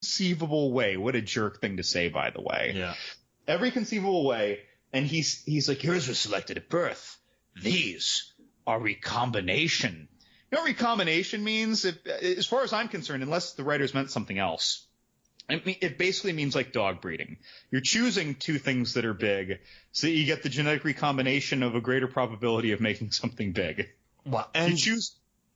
conceivable way. What a jerk thing to say, by the way. Yeah. Every conceivable way. And he's like, yours was selected at birth. These are recombination. You know what recombination means? As far as I'm concerned, unless the writers meant something else, it basically means like dog breeding. You're choosing two things that are big so that you get the genetic recombination of a greater probability of making something big. Wow. And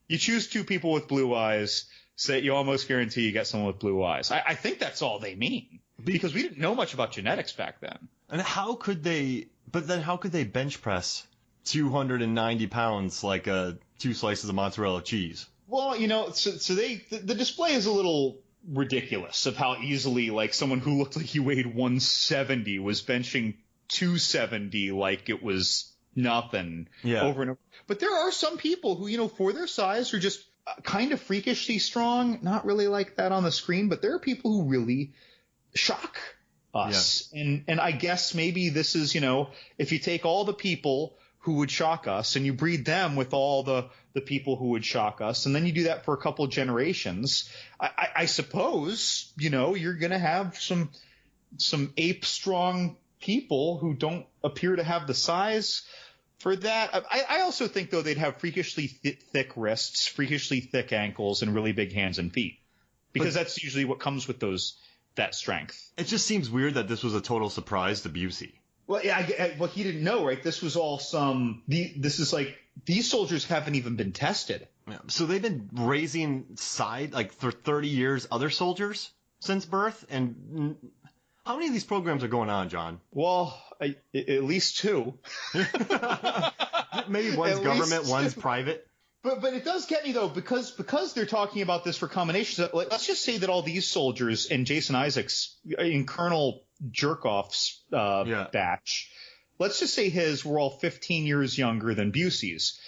you choose two people with blue eyes so that you almost guarantee you get someone with blue eyes. I think that's all they mean because we didn't know much about genetics back then. And how could they bench press 290 pounds like two slices of mozzarella cheese? Well, so the display is a little ridiculous of how easily like someone who looked like he weighed 170 was benching 270 like it was nothing over and over. But there are some people who, for their size are just kind of freakishly strong. Not really like that on the screen, but there are people who really shock us. Yeah. And I guess maybe this is, if you take all the people who would shock us and you breed them with all the people who would shock us, and then you do that for a couple generations, I suppose, you're going to have some ape strong people who don't appear to have the size for that. I also think, though, they'd have freakishly thick wrists, freakishly thick ankles, and really big hands and feet, because that's usually what comes with that strength. It just seems weird that this was a total surprise to Busey. Well, yeah, well, he didn't know, right? This was all this is like, these soldiers haven't even been tested. Yeah. So they've been raising for 30 years other soldiers since birth? And how many of these programs are going on, John? Well, at least two. Maybe one's government, one's private. But it does get me, though, because they're talking about this recombination. Let's just say that all these soldiers and Jason Isaacs in Colonel Jerkoff's batch, let's just say his were all 15 years younger than Busey's.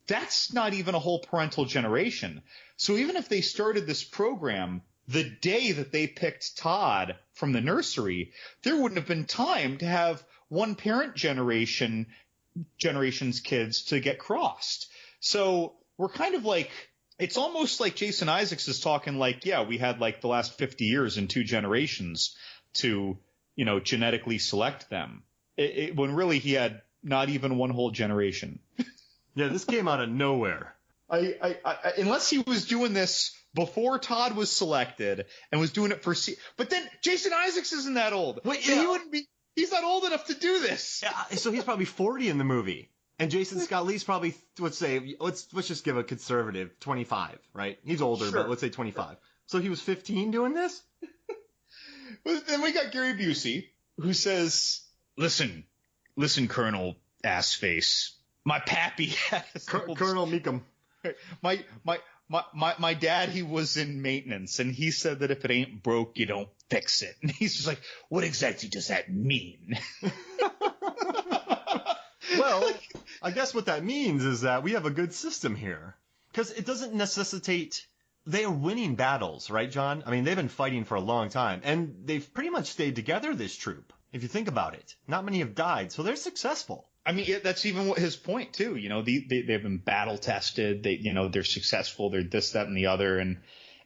That's not even a whole parental generation. So even if they started this program the day that they picked Todd from the nursery, there wouldn't have been time to have one parent generation's kids to get crossed. So we're kind of like, it's almost like Jason Isaacs is talking like, yeah, we had like the last 50 years and two generations to, genetically select them. When really he had not even one whole generation. Yeah, this came out of nowhere. Unless he was doing this before Todd was selected and was doing it for but then Jason Isaacs isn't that old. Wait, he's not old enough to do this. Yeah, so he's probably 40 in the movie. And Jason Scott Lee's probably, let's just give a conservative 25, right? He's older, sure, but let's say 25. So he was 15 doing this? Then we got Gary Busey, who says, listen, Colonel Assface, my pappy has Colonel Meekum. My dad, he was in maintenance, and he said that if it ain't broke, you don't fix it. And he's just like, what exactly does that mean? Well, I guess what that means is that we have a good system here. Because it doesn't necessitate... They are winning battles, right, John? I mean, they've been fighting for a long time. And they've pretty much stayed together, this troop, if you think about it. Not many have died, so they're successful. I mean, that's even his point, too. They've been battle-tested. They're successful. They're this, that, and the other. And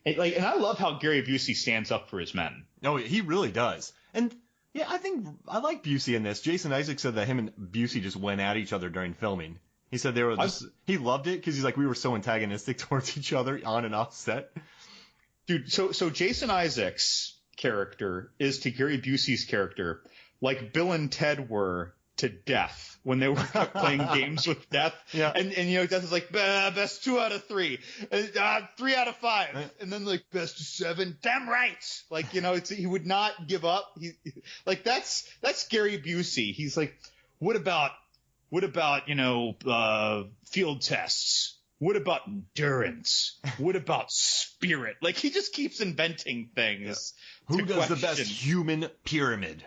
I love how Gary Busey stands up for his men. Oh, he really does. And... yeah, I like Busey in this. Jason Isaacs said that him and Busey just went at each other during filming. He said he loved it because he's like, we were so antagonistic towards each other on and off set. Dude, so Jason Isaacs' character is to Gary Busey's character like Bill and Ted were to Death when they were playing games with Death. Yeah. And Death is like, best 2 out of 3, 3 out of 5, and then like best of 7. Damn right. Like, he would not give up. That's Gary Busey. He's like, what about field tests? What about endurance? What about spirit? Like, he just keeps inventing things. Yeah. Who does the best human pyramid?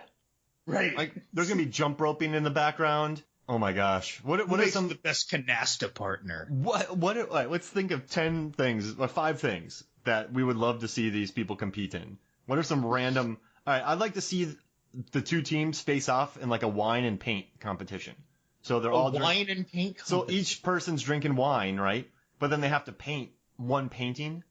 Right. Like, there's going to be jump roping in the background. Oh my gosh. What are the best canasta partner? Let's think of 10 things, or 5 things that we would love to see these people compete in. What are some random... All right, I'd like to see the two teams face off in like a wine and paint competition. So they're all wine and paint competition. So each person's drinking wine, right? But then they have to paint one painting.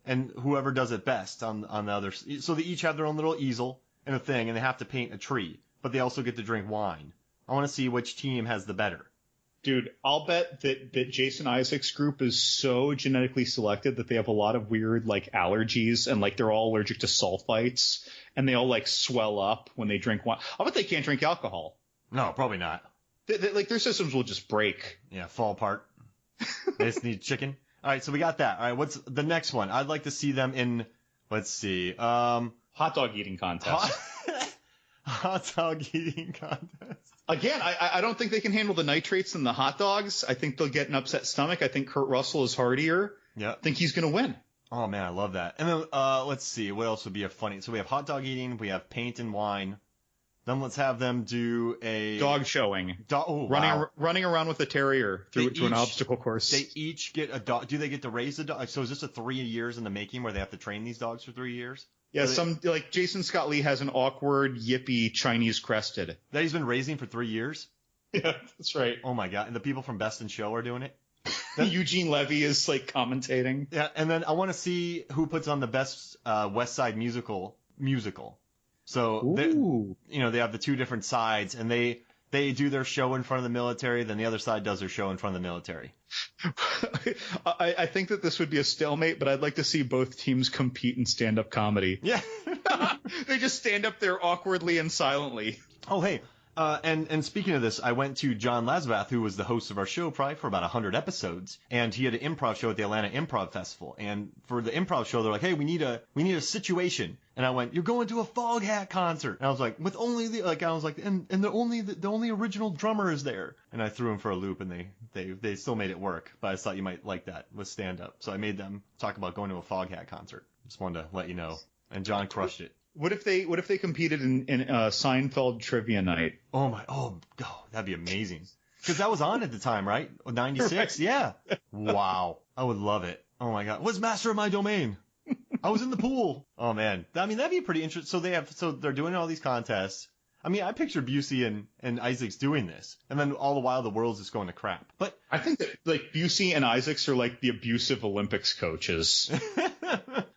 and whoever does it best on the other. So they each have their own little easel and a thing, and they have to paint a tree, but they also get to drink wine. I want to see which team has the better. Dude, I'll bet that Jason Isaacs' group is so genetically selected that they have a lot of weird, like, allergies, and, like, they're all allergic to sulfites, and they all, like, swell up when they drink wine. I'll bet they can't drink alcohol. No, probably not. Like, their systems will just break. Yeah, fall apart. They just need chicken. All right, so we got that. All right, what's the next one? I'd like to see them in, let's see, hot dog eating contest. Hot dog eating contest. Again, I don't think they can handle the nitrates in the hot dogs. I think they'll get an upset stomach. I think Kurt Russell is hardier. Yeah. I think he's going to win. Oh, man, I love that. And then let's see. What else would be a funny? So we have hot dog eating. We have paint and wine. Then let's have them do a... dog showing. Running around with a terrier through an obstacle course. They each get a dog. Do they get to raise the dog? So is this a 3 years in the making where they have to train these dogs for 3 years? Yeah, like Jason Scott Lee has an awkward, yippy Chinese crested. That he's been raising for 3 years? Yeah, that's right. Oh, my God. And the people from Best in Show are doing it? Eugene Levy is, like, commentating. Yeah, and then I want to see who puts on the best West Side musical. So, they have the two different sides, and they do their show in front of the military, then the other side does their show in front of the military. I think that this would be a stalemate, but I'd like to see both teams compete in stand-up comedy. Yeah. They just stand up there awkwardly and silently. Oh, hey. And speaking of this, I went to John Lasvath, who was the host of our show probably for about 100 episodes, and he had an improv show at the Atlanta Improv Festival. And for the improv show, they're like, "Hey, we need a situation." And I went, "You're going to a Fog Hat concert." And I was like, "With only and the only original drummer is there." And I threw him for a loop, and they still made it work. But I thought you might like that with stand up, so I made them talk about going to a Fog Hat concert. Just wanted to let you know. And John crushed it. What if they competed in Seinfeld trivia night? Oh, that'd be amazing. Because that was on at the time, right? 96? Right. Yeah. Wow. I would love it. Oh my God. What's Master of My Domain? I was in the pool. Oh man. I mean, that'd be pretty interesting. So they're doing all these contests. I mean, I picture Busey and Isaacs doing this. And then all the while the world's just going to crap. But I think that, like, Busey and Isaacs are like the abusive Olympics coaches.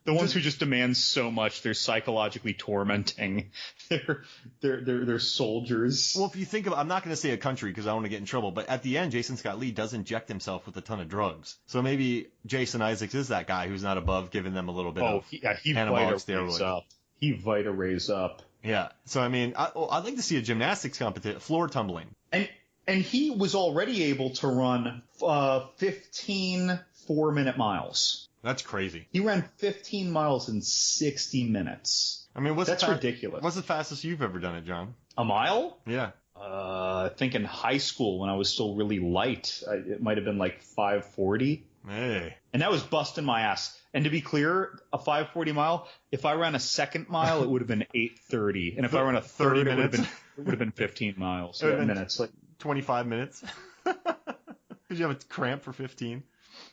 The ones who just demand so much, they're psychologically tormenting their soldiers. Well, if you think about, I'm not going to say a country because I don't want to get in trouble, but at the end, Jason Scott Lee does inject himself with a ton of drugs. So maybe Jason Isaacs is that guy who's not above giving them a little bit of anabolic steroid. He Vita-raise up. Yeah. So, I mean, I'd like to see a gymnastics competition, floor tumbling. And he was already able to run 15 4-minute miles. That's crazy. He ran 15 miles in 60 minutes. I mean, that's ridiculous. What's the fastest you've ever done it, John? A mile? Yeah. I think in high school when I was still really light, it might have been like 5:40. Hey. And that was busting my ass. And to be clear, a 5:40 mile, if I ran a second mile, it would have been 8:30. And if I ran a third, it would have been 15 miles. Minutes. Like 25 minutes. Did you have a cramp for 15?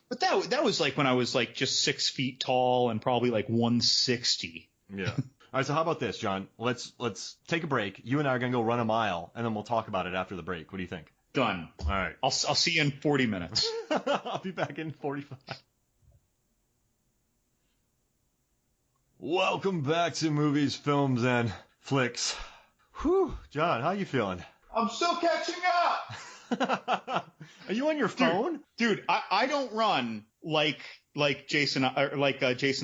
But that was like when I was like just 6 feet tall and probably like 160. Yeah. All right. So how about this, John? Let's take a break. You and I are gonna go run a mile, and then we'll talk about it after the break. What do you think? Done. All right. I'll see you in 40 minutes. I'll be back in 45. Welcome back to Movies, Films, and Flicks. Whew, John, how you feeling? I'm still catching up. Are you on your phone? Dude, I don't run like Jason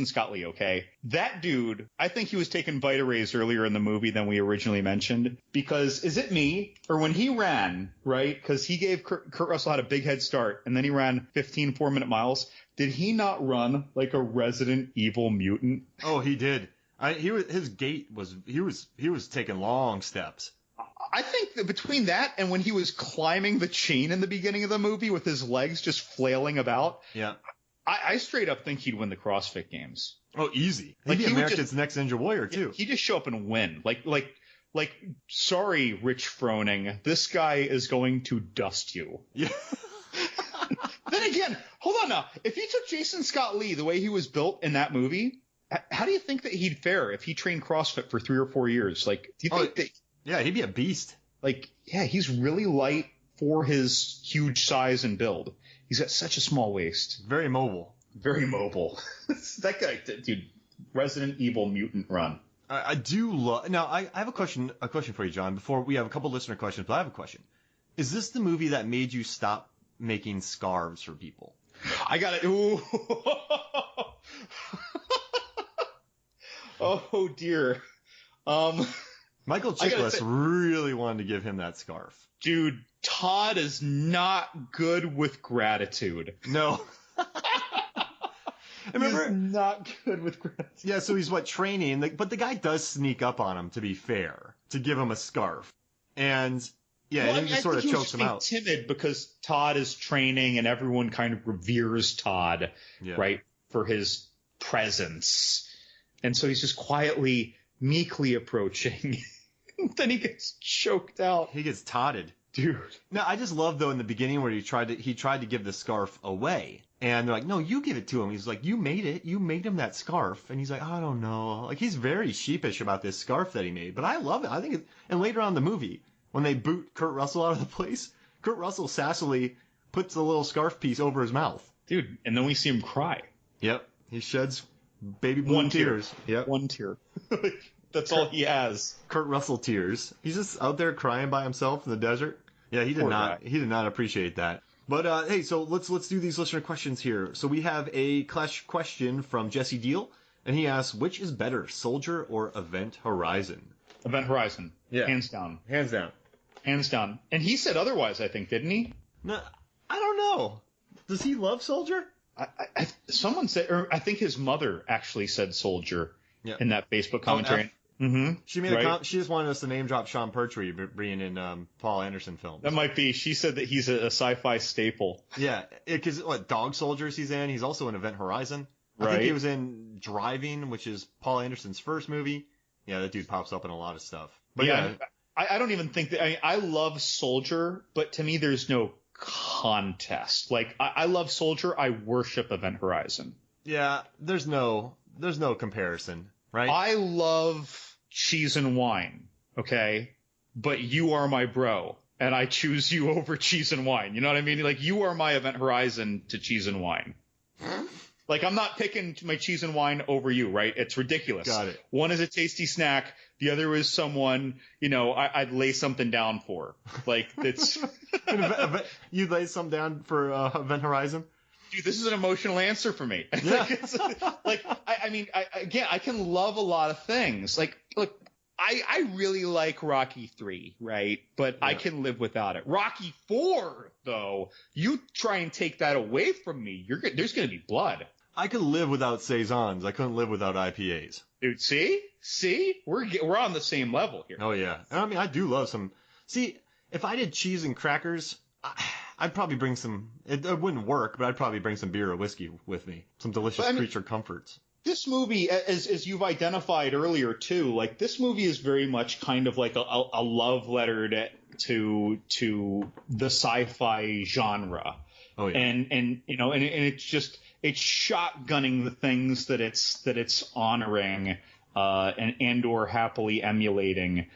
Scott Lee, okay? That dude, I think he was taking Vita-Rays earlier in the movie than we originally mentioned. Because, is it me? Or when he ran, right? Because he gave Kurt Russell had a big head start, and then he ran 15 4-minute miles. Did he not run like a Resident Evil mutant? Oh, he did. His gait was, he was taking long steps. I think that between that and when he was climbing the chain in the beginning of the movie with his legs just flailing about, yeah, I straight up think he'd win the CrossFit Games. Oh, easy. He'd be America's next Ninja Warrior too. He'd just show up and win. Like, sorry, Rich Froning, this guy is going to dust you. Yeah. Then again, hold on now. If you took Jason Scott Lee the way he was built in that movie, how do you think that he'd fare if he trained CrossFit for 3 or 4 years? Like, do you think that? Yeah, he'd be a beast. Like, yeah, he's really light for his huge size and build. He's got such a small waist. Very mobile. Very mobile. That guy, dude, Resident Evil mutant run. I do love. Now, I have a question for you, John. Before we have a couple listener questions, but I have a question. Is this the movie that made you stop making scarves for people? I got it. Ooh. Oh dear. Michael Chiklis really wanted to give him that scarf. Dude, Todd is not good with gratitude. No. Remember? He's not good with gratitude. Yeah, so he's training, but the guy does sneak up on him, to be fair, to give him a scarf. And yeah, well, and he just sort of chokes him out. Timid because Todd is training and everyone kind of reveres Todd, right, for his presence. And so he's just quietly, meekly approaching. Then he gets choked out. He gets totted. Dude. Now, I just love, though, in the beginning where he tried to give the scarf away. And they're like, no, you give it to him. He's like, you made it. You made him that scarf. And he's like, I don't know. Like, he's very sheepish about this scarf that he made. But I love it. I think and later on in the movie, when they boot Kurt Russell out of the place, Kurt Russell sassily puts the little scarf piece over his mouth. Dude, and then we see him cry. Yep. He sheds baby blue tears. Yep. One tear. That's all he has. Kurt Russell tears. He's just out there crying by himself in the desert. Yeah, he did not appreciate that. But hey, so let's do these listener questions here. So we have a Clash question from Jesse Deal, and he asks, which is better, Soldier or Event Horizon? Event Horizon. Yeah. Hands down. Hands down. Hands down. And he said otherwise, I think, didn't he? No, I don't know. Does he love Soldier? Someone said, or I think his mother actually said Soldier in that Facebook commentary. Mm-hmm. She made she just wanted us to name drop Sean Pertwee bringing in Paul Anderson films. That might be. She said that he's a sci-fi staple. Yeah, because Dog Soldiers he's in. He's also in Event Horizon. I think he was in Driving, which is Paul Anderson's first movie. Yeah, that dude pops up in a lot of stuff. But yeah, I don't even think that. I mean, I love Soldier, but to me, there's no contest. Like, I love Soldier. I worship Event Horizon. Yeah, there's no comparison. Right? I love cheese and wine, okay? But you are my bro, and I choose you over cheese and wine. You know what I mean? Like, you are my Event Horizon to cheese and wine. Like, I'm not picking my cheese and wine over you, right? It's ridiculous. Got it. One is a tasty snack. The other is someone, I'd lay something down for. Like, it's... You'd lay something down for Event Horizon? Dude, this is an emotional answer for me. Yeah. I can love a lot of things. Like, look, I really like Rocky 3, right? But I can live without it. Rocky 4, though, you try and take that away from me, there's going to be blood. I could live without saisons. I couldn't live without IPAs. Dude, see, we're on the same level here. Oh yeah, and I mean I do love some. See, if I did cheese and crackers, I'd probably bring some. It wouldn't work, but I'd probably bring some beer or whiskey with me. Some delicious creature comforts. This movie, as you've identified earlier too, like this movie is very much kind of like a love letter to the sci-fi genre. Oh yeah. And it's shotgunning the things that it's honoring and or happily emulating.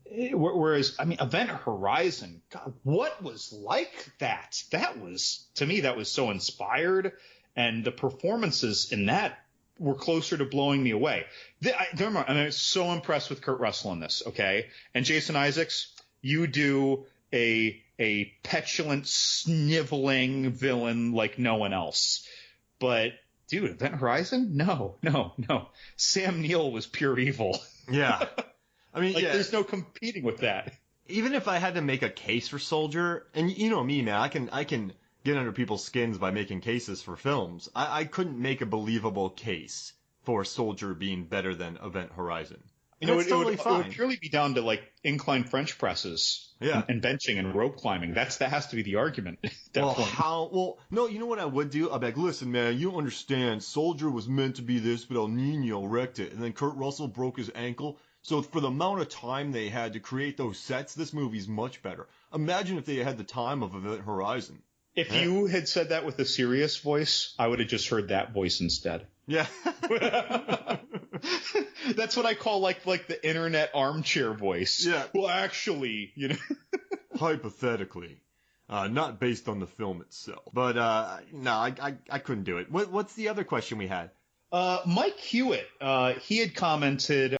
Whereas, I mean, Event Horizon, God, what was like that? That was, to me, that was so inspired, and the performances in that were closer to blowing me away. I'm so impressed with Kurt Russell in this, okay? And Jason Isaacs, you do a petulant, sniveling villain like no one else. But, dude, Event Horizon? No. Sam Neill was pure evil. Yeah. I mean, there's no competing with that. Even if I had to make a case for Soldier, and you know me, man, I can get under people's skins by making cases for films. I couldn't make a believable case for Soldier being better than Event Horizon. It would purely be down to like inclined French presses, and benching and rope climbing. That has to be the argument. At that point. No, you know what I would do? I'd be like, listen, man, you don't understand. Soldier was meant to be this, but El Nino wrecked it, and then Kurt Russell broke his ankle. So for the amount of time they had to create those sets, this movie's much better. Imagine if they had the time of Event Horizon. If you had said that with a serious voice, I would have just heard that voice instead. Yeah. That's what I call like the internet armchair voice. Yeah. Well, actually, Hypothetically. Not based on the film itself. But no, I couldn't do it. What's the other question we had? Mike Hewitt, he had commented,